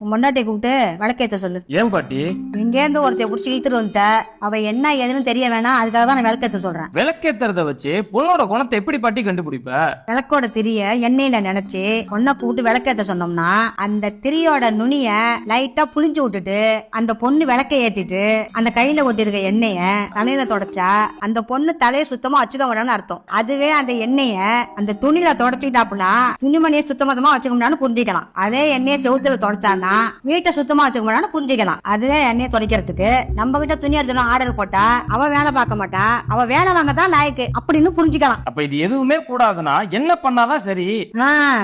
உன் பொண்டாட்டியை கூப்பிட்டு விளக்கேத்த சொல்லு. ஏன் பாட்டி? எங்கேருந்து ஒருத்தைய புடிச்சு இழுத்துட்டு வந்துட்ட, அவ என்ன ஏதுன்னு தெரிய வேணாம், அதுக்காக தான் நான் விளக்கேத்த சொல்றேன். விளக்கேத்துறத வச்சு பொண்ணோட குணத்தை எப்படி பாட்டி கண்டுபிடிப்ப? விளக்கோட திரிய எண்ணெயில நினைச்சு பொண்ணை கூப்பிட்டு விளக்கேத்த சொன்னோம்னா அந்த திரியோட நுனிய லைட்டா புளிஞ்சு விட்டுட்டு அந்த பொண்ணு விளக்க ஏத்திட்டு அந்த கையில ஒட்டிருக்க எண்ணெய தலையில தொடச்சா அந்த பொண்ணு தலையை சுத்தமா வச்சுக்க வேணாம்னு அர்த்தம். அதுவே அந்த எண்ணெய அந்த துணியில தொடச்சிட்டாப்புனா துணிமணியை சுத்தமா வச்சுக்கணும்னு புரிஞ்சுக்கலாம். அதே எண்ணெயை செவுத்துல தொடச்சானா வீட்டை சுத்தமா வச்சுக்கணும்னு புரிஞ்சுக்கலாம். அதுவே எண்ணெயை துடைக்கிறதுக்கு நம்ம கிட்ட துணி எடுத்து ஆர்டர் போட்டா அவ வேலை பார்க்க மாட்டா, அவ வேலை வாங்க தான் லாய்க்கு அப்படின்னு புரிஞ்சுக்கலாம். அப்ப இது எதுவுமே கூடாதுன்னா என்ன பண்ணாதான் சரி?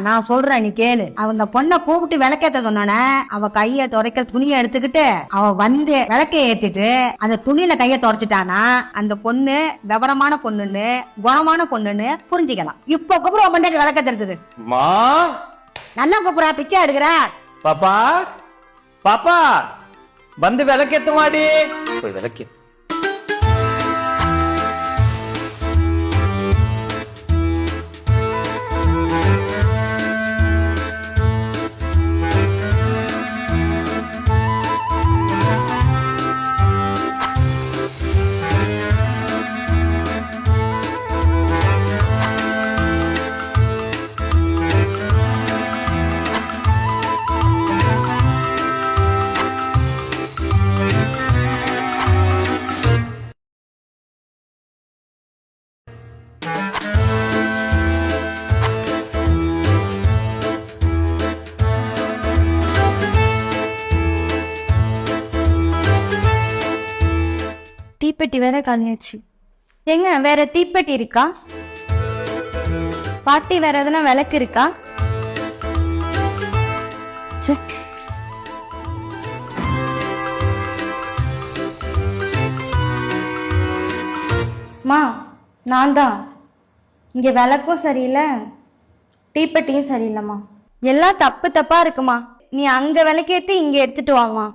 நான் சொல்றேன், நீ கேளு. அந்த பொண்ணை கூப்பிட்டு விளக்கேத்த சொன்னானே, அவ கைய துடைக்க துணியை எடுத்துக்கிட்டு அவ வந்து விளக்க ஏத்திட்டு அந்த துணியில கைய துடைச்சிட்டானா அந்த பொண்ணு விவரமான பொண்ணுன்னு குணமான பொண்ணுன்னு புரிஞ்சுக்கலாம். இப்ப கூப்பிட பொண்டாட்டி விளக்க தெரிஞ்சது நல்லா கூப்பிடா, பிச்சை எடுக்கிறா. பாப்பா பாப்பா வந்து விளக்கேத்து மாடி. போய் விளக்கே. தீப்பெட்டி வேற காலியாச்சு. எங்க வேற தீப்பெட்டி இருக்கா? பாட்டி வேற எதனா விளக்கு இருக்கா? மா நான் தான். இங்க விளக்கும் சரியில்லை, தீப்பெட்டியும் சரியில்லைம்மா. எல்லாம் தப்பு தப்பா இருக்குமா. நீ அங்க விளக்கேத்தி இங்க எடுத்துட்டு வாமா.